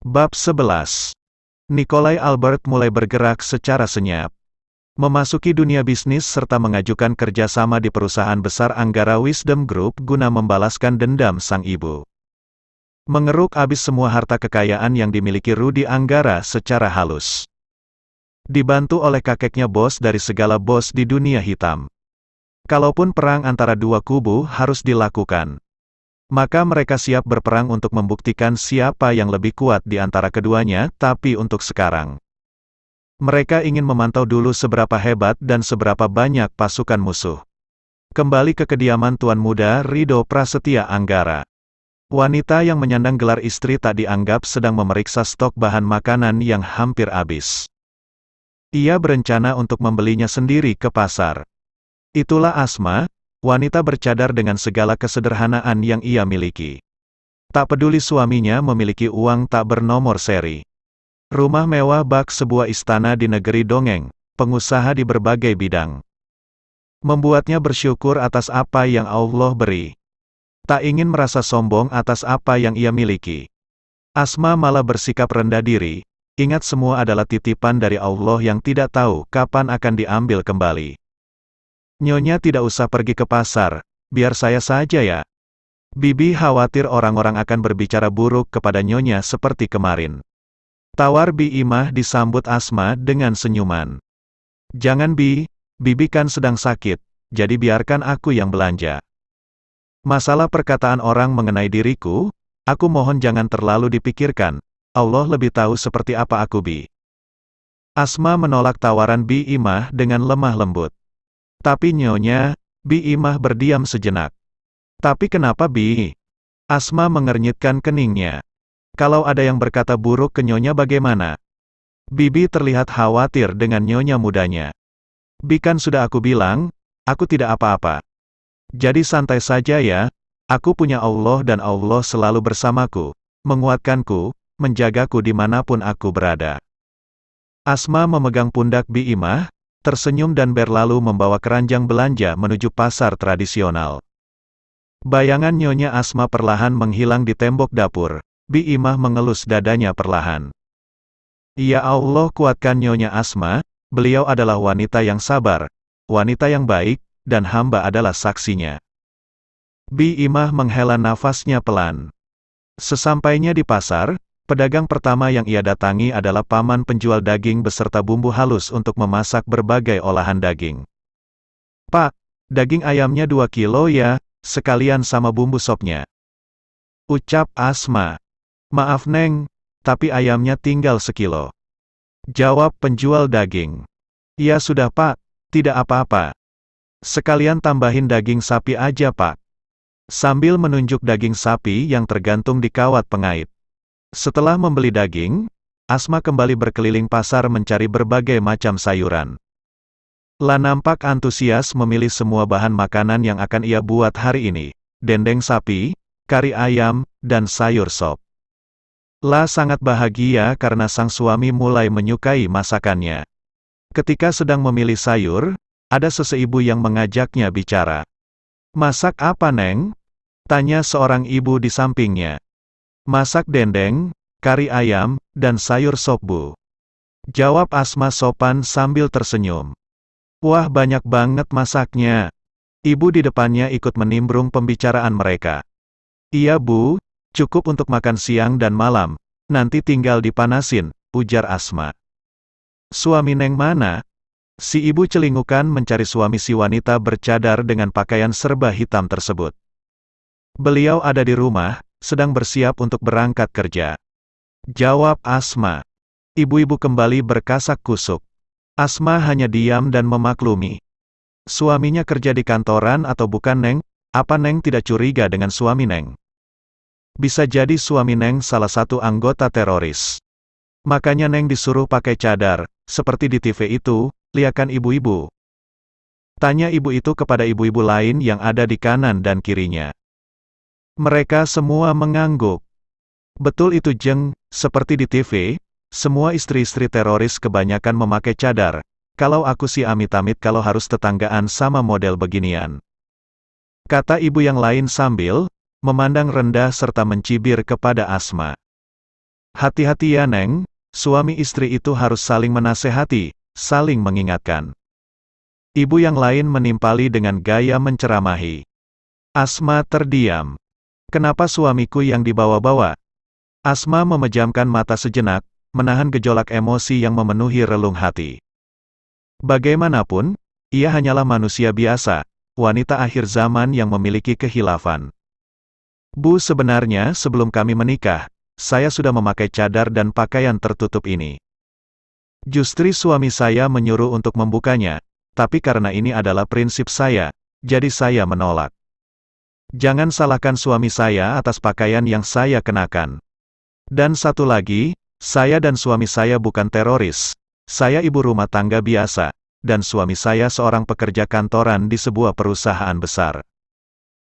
Bab 11. Nikolai Albert mulai bergerak secara senyap. Memasuki dunia bisnis serta mengajukan kerjasama di perusahaan besar Anggara Wisdom Group guna membalaskan dendam sang ibu. Mengeruk habis semua harta kekayaan yang dimiliki Rudy Anggara secara halus. Dibantu oleh kakeknya bos dari segala bos di dunia hitam. Kalaupun perang antara dua kubu harus dilakukan, maka mereka siap berperang untuk membuktikan siapa yang lebih kuat di antara keduanya, tapi untuk sekarang, mereka ingin memantau dulu seberapa hebat dan seberapa banyak pasukan musuh. Kembali ke kediaman Tuan Muda Rido Prasetya Anggara. Wanita yang menyandang gelar istri tak dianggap sedang memeriksa stok bahan makanan yang hampir habis. Ia berencana untuk membelinya sendiri ke pasar. Itulah Asma, wanita bercadar dengan segala kesederhanaan yang ia miliki. Tak peduli suaminya memiliki uang tak bernomor seri. Rumah mewah bak sebuah istana di negeri dongeng, pengusaha di berbagai bidang. Membuatnya bersyukur atas apa yang Allah beri. Tak ingin merasa sombong atas apa yang ia miliki. Asma malah bersikap rendah diri, ingat semua adalah titipan dari Allah yang tidak tahu kapan akan diambil kembali. Nyonya tidak usah pergi ke pasar, biar saya saja ya. Bibi khawatir orang-orang akan berbicara buruk kepada Nyonya seperti kemarin. Tawar Bi Imah disambut Asma dengan senyuman. Jangan Bi, Bibi kan sedang sakit, jadi biarkan aku yang belanja. Masalah perkataan orang mengenai diriku, aku mohon jangan terlalu dipikirkan, Allah lebih tahu seperti apa aku Bi. Asma menolak tawaran Bi Imah dengan lemah lembut. Tapi Nyonya, Bi Imah berdiam sejenak. Tapi kenapa Bi? Asma mengernyitkan keningnya. Kalau ada yang berkata buruk ke Nyonya bagaimana? Bibi terlihat khawatir dengan Nyonya mudanya. Bi kan sudah aku bilang, aku tidak apa-apa. Jadi santai saja ya, aku punya Allah dan Allah selalu bersamaku, menguatkanku, menjagaku dimanapun aku berada. Asma memegang pundak Bi Imah, tersenyum dan berlalu membawa keranjang belanja menuju pasar tradisional. Bayangan Nyonya Asma perlahan menghilang di tembok dapur. Bi Imah mengelus dadanya perlahan. Ya Allah kuatkan Nyonya Asma, beliau adalah wanita yang sabar, wanita yang baik, dan hamba adalah saksinya. Bi Imah menghela nafasnya pelan. Sesampainya di pasar, pedagang pertama yang ia datangi adalah paman penjual daging beserta bumbu halus untuk memasak berbagai olahan daging. Pak, daging ayamnya 2 kilo ya, sekalian sama bumbu sopnya. Ucap Asma. Maaf Neng, tapi ayamnya tinggal sekilo. Jawab penjual daging. Ya sudah Pak, tidak apa-apa. Sekalian tambahin daging sapi aja Pak. Sambil menunjuk daging sapi yang tergantung di kawat pengait. Setelah membeli daging, Asma kembali berkeliling pasar mencari berbagai macam sayuran. La nampak antusias memilih semua bahan makanan yang akan ia buat hari ini. Dendeng sapi, kari ayam, dan sayur sop. La sangat bahagia karena sang suami mulai menyukai masakannya. Ketika sedang memilih sayur, ada seseibu yang mengajaknya bicara. Masak apa Neng? Tanya seorang ibu di sampingnya. Masak dendeng, kari ayam, dan sayur sop Bu. Jawab Asma sopan sambil tersenyum. Wah banyak banget masaknya. Ibu di depannya ikut menimbrung pembicaraan mereka. Iya Bu, cukup untuk makan siang dan malam, nanti tinggal dipanasin, ujar Asma. Suami Neng mana? Si ibu celingukan mencari suami si wanita bercadar dengan pakaian serba hitam tersebut. Beliau ada di rumah, sedang bersiap untuk berangkat kerja. Jawab Asma. Ibu-ibu kembali berkasak kusuk. Asma hanya diam dan memaklumi. Suaminya kerja di kantoran atau bukan Neng? Apa Neng tidak curiga dengan suami Neng? Bisa jadi suami Neng salah satu anggota teroris. Makanya Neng disuruh pakai cadar, seperti di TV itu, lihatkan ibu-ibu. Tanya ibu itu kepada ibu-ibu lain yang ada di kanan dan kirinya. Mereka semua mengangguk. Betul itu Jeng, seperti di TV, semua istri-istri teroris kebanyakan memakai cadar. Kalau aku sih amit-amit kalau harus tetanggaan sama model beginian. Kata ibu yang lain sambil memandang rendah serta mencibir kepada Asma. Hati-hati ya Neng, suami istri itu harus saling menasehati, saling mengingatkan. Ibu yang lain menimpali dengan gaya menceramahi. Asma terdiam. Kenapa suamiku yang dibawa-bawa? Asma memejamkan mata sejenak, menahan gejolak emosi yang memenuhi relung hati. Bagaimanapun, ia hanyalah manusia biasa, wanita akhir zaman yang memiliki kehilafan. Bu, sebenarnya sebelum kami menikah, saya sudah memakai cadar dan pakaian tertutup ini. Justru suami saya menyuruh untuk membukanya, tapi karena ini adalah prinsip saya, jadi saya menolak. Jangan salahkan suami saya atas pakaian yang saya kenakan. Dan satu lagi, saya dan suami saya bukan teroris. Saya ibu rumah tangga biasa, dan suami saya seorang pekerja kantoran di sebuah perusahaan besar.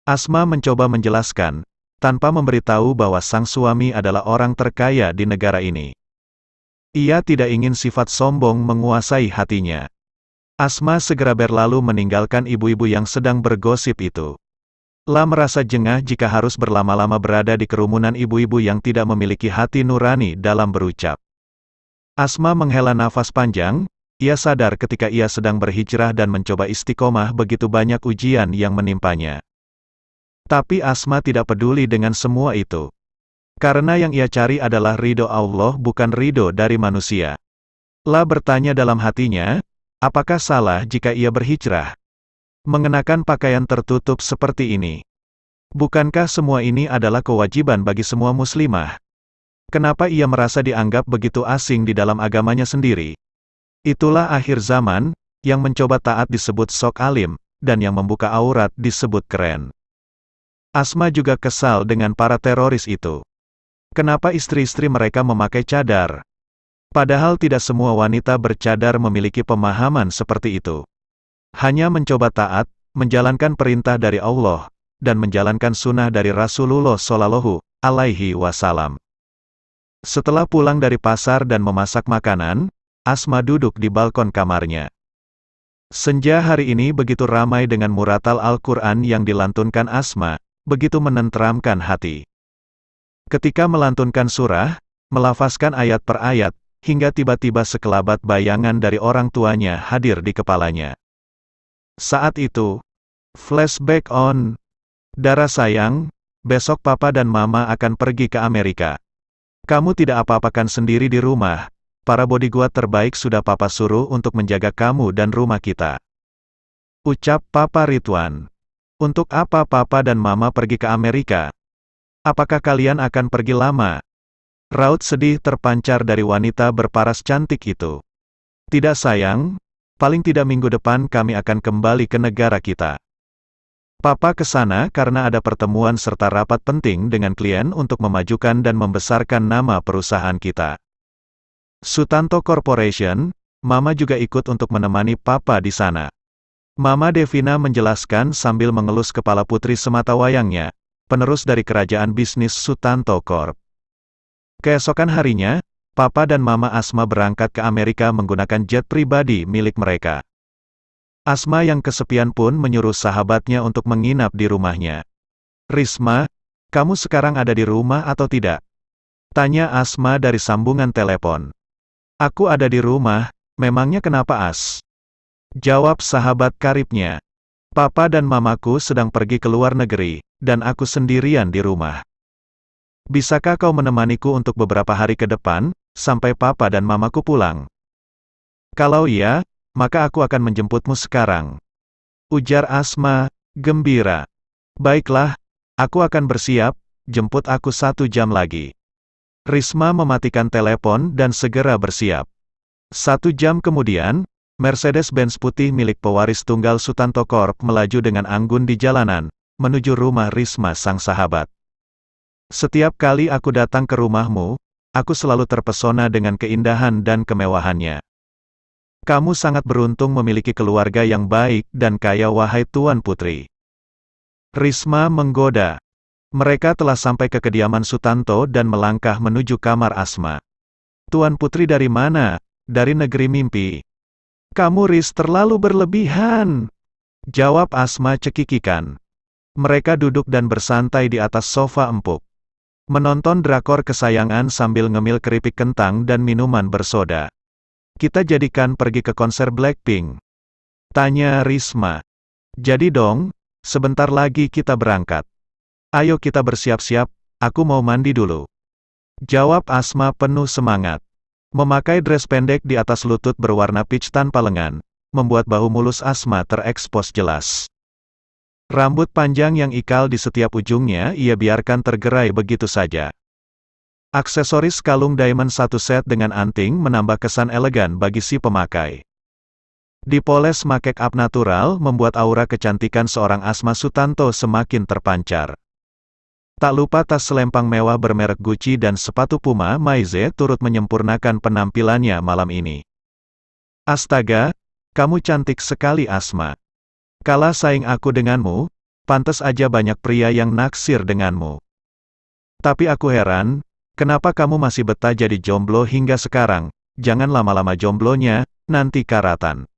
Asma mencoba menjelaskan, tanpa memberitahu bahwa sang suami adalah orang terkaya di negara ini. Ia tidak ingin sifat sombong menguasai hatinya. Asma segera berlalu meninggalkan ibu-ibu yang sedang bergosip itu. La merasa jengah jika harus berlama-lama berada di kerumunan ibu-ibu yang tidak memiliki hati nurani dalam berucap. Asma menghela nafas panjang, ia sadar ketika ia sedang berhijrah dan mencoba istiqomah begitu banyak ujian yang menimpanya. Tapi Asma tidak peduli dengan semua itu. Karena yang ia cari adalah ridho Allah bukan ridho dari manusia. La bertanya dalam hatinya, apakah salah jika ia berhijrah? Mengenakan pakaian tertutup seperti ini. Bukankah semua ini adalah kewajiban bagi semua muslimah? Kenapa ia merasa dianggap begitu asing di dalam agamanya sendiri? Itulah akhir zaman, yang mencoba taat disebut sok alim, dan yang membuka aurat disebut keren. Asma juga kesal dengan para teroris itu. Kenapa istri-istri mereka memakai cadar? Padahal tidak semua wanita bercadar memiliki pemahaman seperti itu. Hanya mencoba taat, menjalankan perintah dari Allah, dan menjalankan sunnah dari Rasulullah Shallallahu Alaihi Wasallam. Setelah pulang dari pasar dan memasak makanan, Asma duduk di balkon kamarnya. Senja hari ini begitu ramai dengan muratal Al-Quran yang dilantunkan Asma, begitu menenteramkan hati. Ketika melantunkan surah, melafazkan ayat per ayat, hingga tiba-tiba sekelabat bayangan dari orang tuanya hadir di kepalanya. Saat itu, flashback on. Dara sayang, besok papa dan mama akan pergi ke Amerika. Kamu tidak apa-apakan sendiri di rumah, para bodyguard terbaik sudah papa suruh untuk menjaga kamu dan rumah kita. Ucap Papa Ridwan. Untuk apa papa dan mama pergi ke Amerika? Apakah kalian akan pergi lama? Raut sedih terpancar dari wanita berparas cantik itu. Tidak sayang, paling tidak minggu depan kami akan kembali ke negara kita. Papa ke sana karena ada pertemuan serta rapat penting dengan klien untuk memajukan dan membesarkan nama perusahaan kita. Sutanto Corporation, mama juga ikut untuk menemani papa di sana. Mama Devina menjelaskan sambil mengelus kepala putri sematawayangnya, penerus dari kerajaan bisnis Sutanto Corp. Keesokan harinya, papa dan mama Asma berangkat ke Amerika menggunakan jet pribadi milik mereka. Asma yang kesepian pun menyuruh sahabatnya untuk menginap di rumahnya. Risma, kamu sekarang ada di rumah atau tidak? Tanya Asma dari sambungan telepon. Aku ada di rumah, memangnya kenapa As? Jawab sahabat karibnya. Papa dan mamaku sedang pergi ke luar negeri, dan aku sendirian di rumah. Bisakah kau menemaniku untuk beberapa hari ke depan, sampai papa dan mamaku pulang? Kalau iya, maka aku akan menjemputmu sekarang. Ujar Asma, gembira. Baiklah, aku akan bersiap, jemput aku 1 jam lagi. Risma mematikan telepon dan segera bersiap. 1 jam kemudian, Mercedes-Benz putih milik pewaris tunggal Sutanto Corp melaju dengan anggun di jalanan, menuju rumah Risma sang sahabat. Setiap kali aku datang ke rumahmu, aku selalu terpesona dengan keindahan dan kemewahannya. Kamu sangat beruntung memiliki keluarga yang baik dan kaya wahai Tuan Putri. Risma menggoda. Mereka telah sampai ke kediaman Sutanto dan melangkah menuju kamar Asma. Tuan Putri dari mana? Dari negeri mimpi. Kamu Riz terlalu berlebihan. Jawab Asma cekikikan. Mereka duduk dan bersantai di atas sofa empuk. Menonton drakor kesayangan sambil ngemil keripik kentang dan minuman bersoda. Kita jadikan pergi ke konser Blackpink. Tanya Risma. Jadi dong, sebentar lagi kita berangkat. Ayo kita bersiap-siap, aku mau mandi dulu. Jawab Asma penuh semangat. Memakai dress pendek di atas lutut berwarna peach tanpa lengan, membuat bahu mulus Asma terekspos jelas. Rambut panjang yang ikal di setiap ujungnya ia biarkan tergerai begitu saja. Aksesoris kalung diamond satu set dengan anting menambah kesan elegan bagi si pemakai. Dipoles make up natural membuat aura kecantikan seorang Asma Sutanto semakin terpancar. Tak lupa tas selempang mewah bermerek Gucci dan sepatu Puma Maize turut menyempurnakan penampilannya malam ini. Astaga, kamu cantik sekali Asma. Kalah saing aku denganmu, pantas aja banyak pria yang naksir denganmu. Tapi aku heran, kenapa kamu masih betah jadi jomblo hingga sekarang? Jangan lama-lama jomblonya, nanti karatan.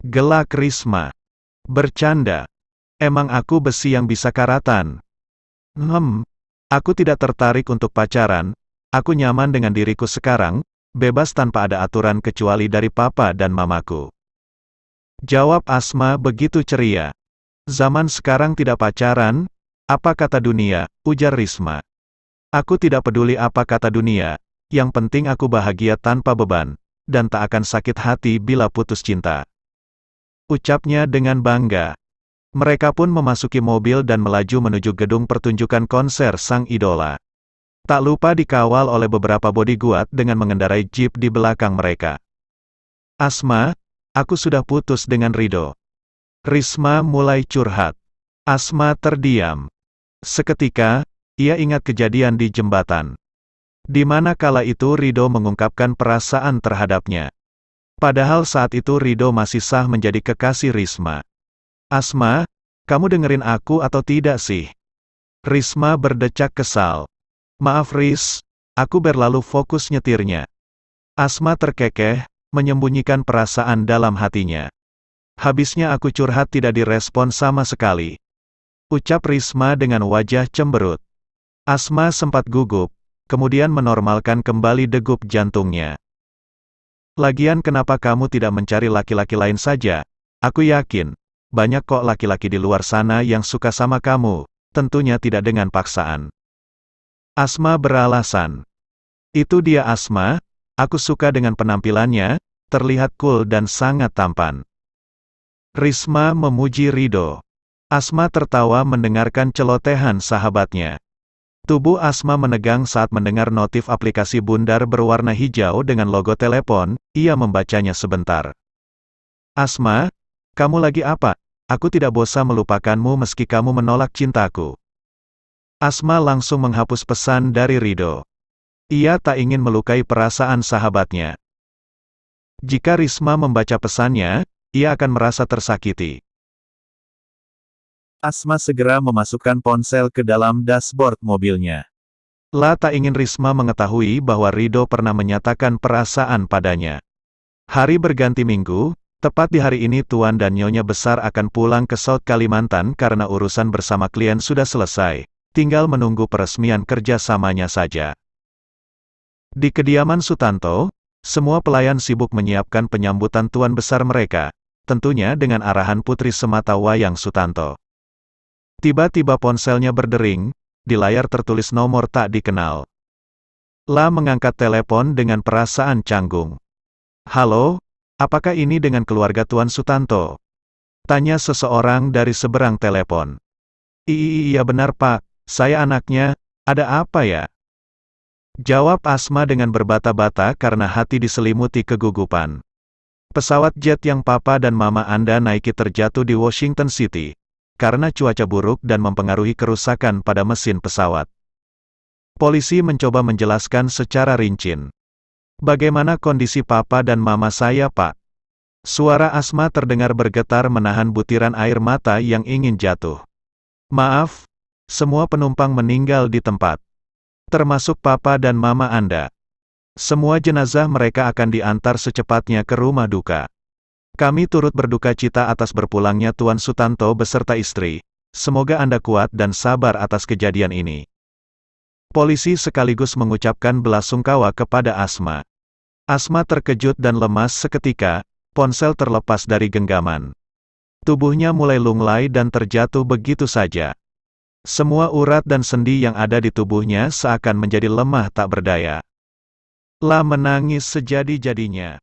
Gelak Risma. Bercanda. Emang aku besi yang bisa karatan? Aku tidak tertarik untuk pacaran, aku nyaman dengan diriku sekarang, bebas tanpa ada aturan kecuali dari papa dan mamaku. Jawab Asma begitu ceria. Zaman sekarang tidak pacaran, apa kata dunia, ujar Risma. Aku tidak peduli apa kata dunia, yang penting aku bahagia tanpa beban, dan tak akan sakit hati bila putus cinta. Ucapnya dengan bangga. Mereka pun memasuki mobil dan melaju menuju gedung pertunjukan konser sang idola. Tak lupa dikawal oleh beberapa bodyguard dengan mengendarai jeep di belakang mereka. Asma, aku sudah putus dengan Rido. Risma mulai curhat. Asma terdiam. Seketika, ia ingat kejadian di jembatan. Di mana kala itu Rido mengungkapkan perasaan terhadapnya. Padahal saat itu Rido masih sah menjadi kekasih Risma. Asma, kamu dengerin aku atau tidak sih? Risma berdecak kesal. Maaf Ris, aku berlalu fokus nyetirnya. Asma terkekeh, menyembunyikan perasaan dalam hatinya. Habisnya aku curhat tidak direspon sama sekali. Ucap Risma dengan wajah cemberut. Asma sempat gugup, kemudian menormalkan kembali degup jantungnya. Lagian kenapa kamu tidak mencari laki-laki lain saja? Aku yakin, banyak kok laki-laki di luar sana yang suka sama kamu, tentunya tidak dengan paksaan. Asma beralasan. Itu dia Asma, aku suka dengan penampilannya, terlihat cool dan sangat tampan. Risma memuji Rido. Asma tertawa mendengarkan celotehan sahabatnya. Tubuh Asma menegang saat mendengar notif aplikasi bundar berwarna hijau dengan logo telepon, ia membacanya sebentar. Asma, kamu lagi apa? Aku tidak bosan melupakanmu meski kamu menolak cintaku. Asma langsung menghapus pesan dari Rido. Ia tak ingin melukai perasaan sahabatnya. Jika Risma membaca pesannya, ia akan merasa tersakiti. Asma segera memasukkan ponsel ke dalam dashboard mobilnya. Tak ingin Risma mengetahui bahwa Rido pernah menyatakan perasaan padanya. Hari berganti minggu, tepat di hari ini Tuan dan Nyonya Besar akan pulang ke South Kalimantan karena urusan bersama klien sudah selesai, tinggal menunggu peresmian kerjasamanya saja. Di kediaman Sutanto, semua pelayan sibuk menyiapkan penyambutan Tuan Besar mereka, tentunya dengan arahan Putri Sematawayang Sutanto. Tiba-tiba ponselnya berdering, di layar tertulis nomor tak dikenal. Mengangkat telepon dengan perasaan canggung. Halo, apakah ini dengan keluarga Tuan Sutanto? Tanya seseorang dari seberang telepon. Iya benar Pak, saya anaknya, ada apa ya? Jawab Asma dengan berbata-bata karena hati diselimuti kegugupan. Pesawat jet yang Papa dan Mama Anda naiki terjatuh di Washington City, karena cuaca buruk dan mempengaruhi kerusakan pada mesin pesawat. Polisi mencoba menjelaskan secara rinci. Bagaimana kondisi Papa dan Mama saya Pak? Suara Asma terdengar bergetar menahan butiran air mata yang ingin jatuh. Maaf, semua penumpang meninggal di tempat. Termasuk Papa dan Mama Anda. Semua jenazah mereka akan diantar secepatnya ke rumah duka. Kami turut berduka cita atas berpulangnya Tuan Sutanto beserta istri. Semoga Anda kuat dan sabar atas kejadian ini. Polisi sekaligus mengucapkan belasungkawa kepada Asma. Asma terkejut dan lemas seketika, ponsel terlepas dari genggaman. Tubuhnya mulai lunglai dan terjatuh begitu saja. Semua urat dan sendi yang ada di tubuhnya seakan menjadi lemah tak berdaya. La menangis sejadi-jadinya.